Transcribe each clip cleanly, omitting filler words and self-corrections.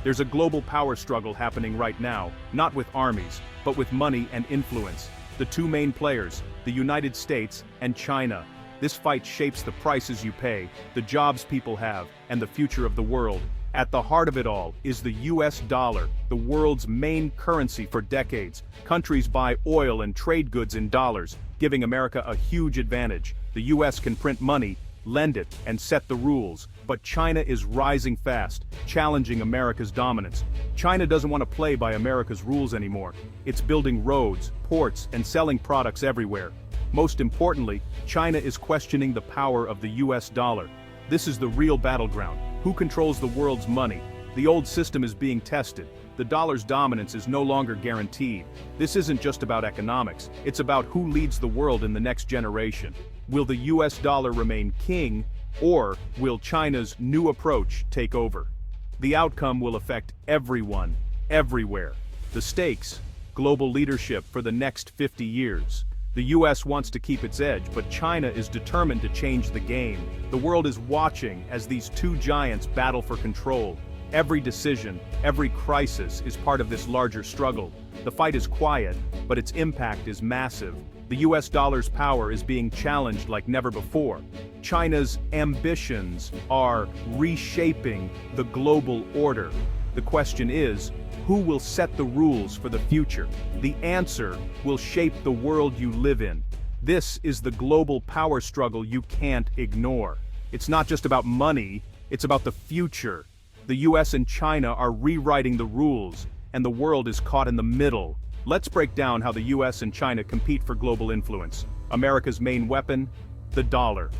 There's a global power struggle happening right now, not with armies, but with money and influence. The two main players, the United States and China. This fight shapes the prices you pay, the jobs people have, and the future of the world. At the heart of it all is the US dollar, the world's main currency for decades. Countries buy oil and trade goods in dollars, giving America a huge advantage. The US can print money, lend it, and set the rules. But China is rising fast, challenging America's dominance. China doesn't want to play by America's rules anymore. It's building roads, ports, and selling products everywhere. Most importantly, China is questioning the power of the US dollar. This is the real battleground. Who controls the world's money? The old system is being tested. The dollar's dominance is no longer guaranteed. This isn't just about economics, it's about who leads the world in the next generation. Will the US dollar remain king, or will China's new approach take over? The outcome will affect everyone, everywhere. The stakes: global leadership for the next 50 years. The US wants to keep its edge, but China is determined to change the game. The world is watching as these two giants battle for control. Every decision, every crisis is part of this larger struggle. The fight is quiet, but its impact is massive. The US dollar's power is being challenged like never before. China's ambitions are reshaping the global order. The question is, who will set the rules for the future? The answer will shape the world you live in. This is the global power struggle you can't ignore. It's not just about money, it's about the future. The US and China are rewriting the rules, and the world is caught in the middle. Let's break down how the US and China compete for global influence. America's main weapon? The dollar.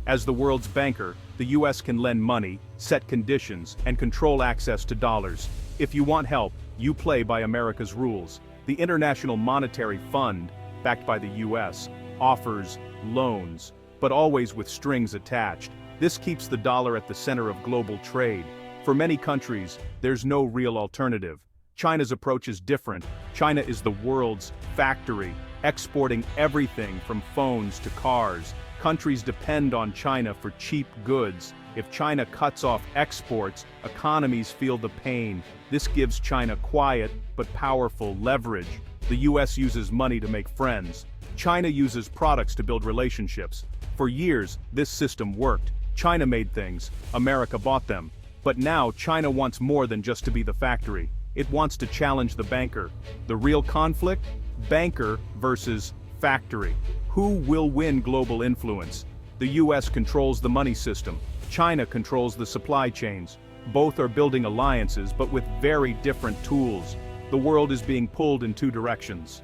As the world's banker, the US can lend money, set conditions, and control access to dollars. If you want help, you play by America's rules. The International Monetary Fund, backed by the US, offers loans, but always with strings attached. This keeps the dollar at the center of global trade. For many countries, there's no real alternative. China's approach is different. China is the world's factory, exporting everything from phones to cars. Countries depend on China for cheap goods. If China cuts off exports, economies feel the pain. This gives China quiet but powerful leverage. The US uses money to make friends. China uses products to build relationships. For years, this system worked. China made things, America bought them. But now China wants more than just to be the factory. It wants to challenge the banker. The real conflict? Banker versus factory. Who will win global influence? The US controls the money system. China controls the supply chains. Both are building alliances, but with very different tools. The world is being pulled in two directions.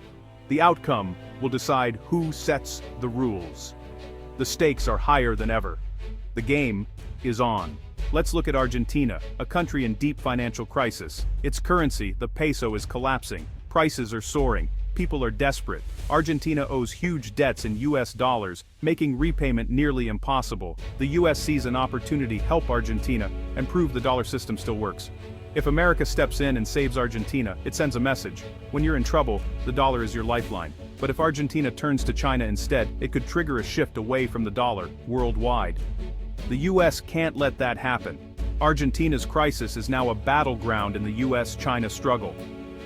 The outcome will decide who sets the rules. The stakes are higher than ever. The game is on. Let's look at Argentina, a country in deep financial crisis. Its currency, the peso, is collapsing. Prices are soaring. People are desperate. Argentina owes huge debts in US dollars, making repayment nearly impossible. The US sees an opportunity to help Argentina and prove the dollar system still works. If America steps in and saves Argentina, it sends a message. When you're in trouble, the dollar is your lifeline. But if Argentina turns to China instead, it could trigger a shift away from the dollar worldwide. The US can't let that happen. Argentina's crisis is now a battleground in the US-China struggle.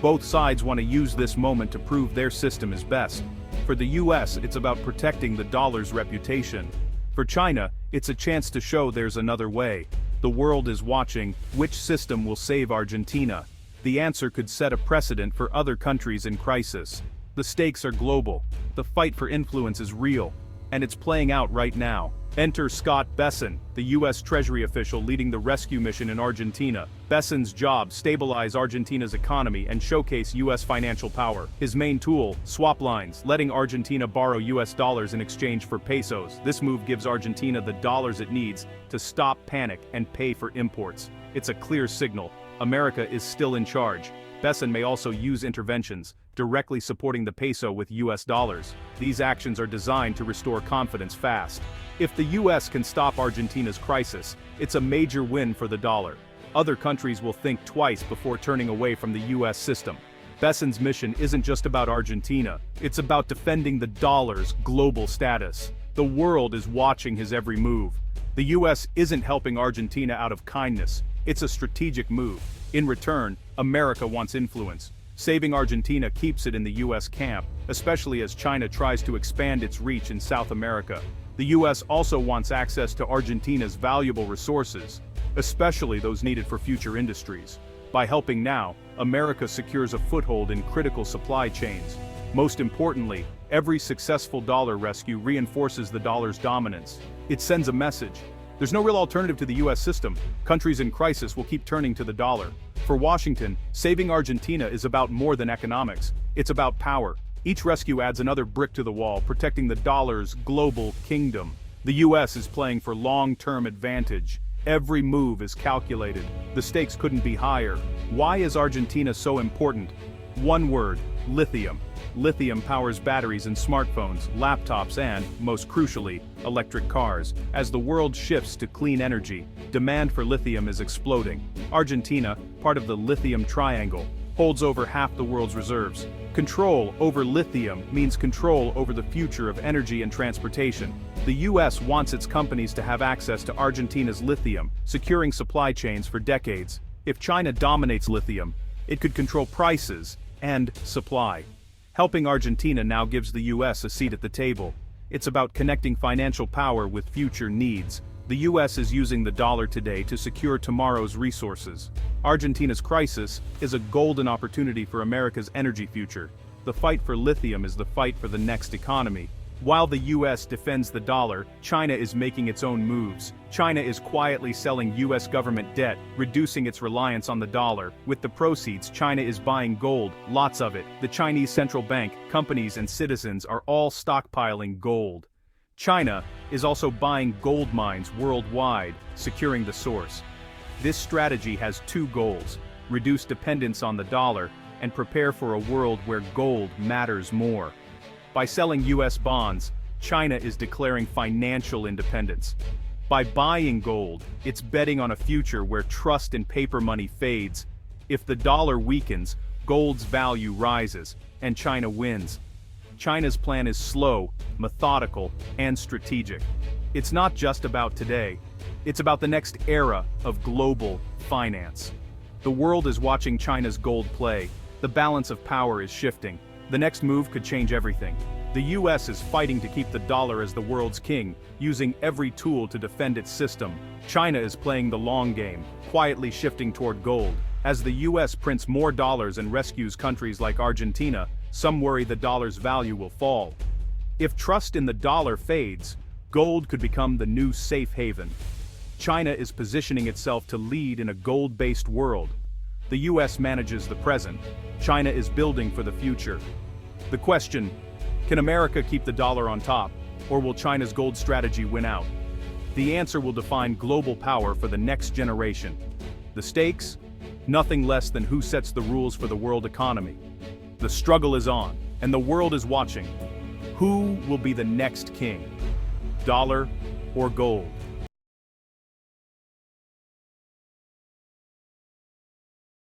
Both sides want to use this moment to prove their system is best. For the US, it's about protecting the dollar's reputation. For China, it's a chance to show there's another way. The world is watching. Which system will save Argentina? The answer could set a precedent for other countries in crisis. The stakes are global. The fight for influence is real. And it's playing out right now. Enter Scott Bessent, the US Treasury official leading the rescue mission in Argentina. Bessent's job: stabilize Argentina's economy and showcase US financial power. His main tool: swap lines, letting Argentina borrow US dollars in exchange for pesos. This move gives Argentina the dollars it needs to stop panic and pay for imports. It's a clear signal: America is still in charge. Bessent may also use interventions, directly supporting the peso with US dollars. These actions are designed to restore confidence fast. If the US can stop Argentina's crisis, it's a major win for the dollar. Other countries will think twice before turning away from the US system. Bessent's mission isn't just about Argentina, it's about defending the dollar's global status. The world is watching his every move. The US isn't helping Argentina out of kindness, it's a strategic move. In return, America wants influence. Saving Argentina keeps it in the US camp, especially as China tries to expand its reach in South America. The US also wants access to Argentina's valuable resources, especially those needed for future industries. By helping now, America secures a foothold in critical supply chains. Most importantly, every successful dollar rescue reinforces the dollar's dominance. It sends a message. There's no real alternative to the US system. Countries in crisis will keep turning to the dollar. For Washington, saving Argentina is about more than economics. It's about power. Each rescue adds another brick to the wall, protecting the dollar's global kingdom. The US is playing for long-term advantage. Every move is calculated. The stakes couldn't be higher. Why is Argentina so important? One word: lithium. Lithium powers batteries in smartphones, laptops, and, most crucially, electric cars. As the world shifts to clean energy, demand for lithium is exploding. Argentina, part of the lithium triangle, holds over half the world's reserves. Control over lithium means control over the future of energy and transportation. The US wants its companies to have access to Argentina's lithium, securing supply chains for decades. If China dominates lithium, it could control prices and supply. Helping Argentina now gives the US a seat at the table. It's about connecting financial power with future needs. The US is using the dollar today to secure tomorrow's resources. Argentina's crisis is a golden opportunity for America's energy future. The fight for lithium is the fight for the next economy. While the US defends the dollar, China is making its own moves. China is quietly selling US government debt, reducing its reliance on the dollar. With the proceeds, China is buying gold, lots of it. The Chinese central bank, companies, and citizens are all stockpiling gold. China is also buying gold mines worldwide, securing the source. This strategy has two goals: reduce dependence on the dollar and prepare for a world where gold matters more. By selling US bonds, China is declaring financial independence. By buying gold, it's betting on a future where trust in paper money fades. If the dollar weakens, gold's value rises, and China wins. China's plan is slow, methodical, and strategic. It's not just about today. It's about the next era of global finance. The world is watching China's gold play. The balance of power is shifting. The next move could change everything. The US is fighting to keep the dollar as the world's king, using every tool to defend its system. China is playing the long game, quietly shifting toward gold. As the US prints more dollars and rescues countries like Argentina, some worry the dollar's value will fall. If trust in the dollar fades, gold could become the new safe haven. China is positioning itself to lead in a gold-based world. The US manages the present. China is building for the future. The question: can America keep the dollar on top, or will China's gold strategy win out? The answer will define global power for the next generation. The stakes? Nothing less than who sets the rules for the world economy. The struggle is on, and the world is watching. Who will be the next king? Dollar or gold?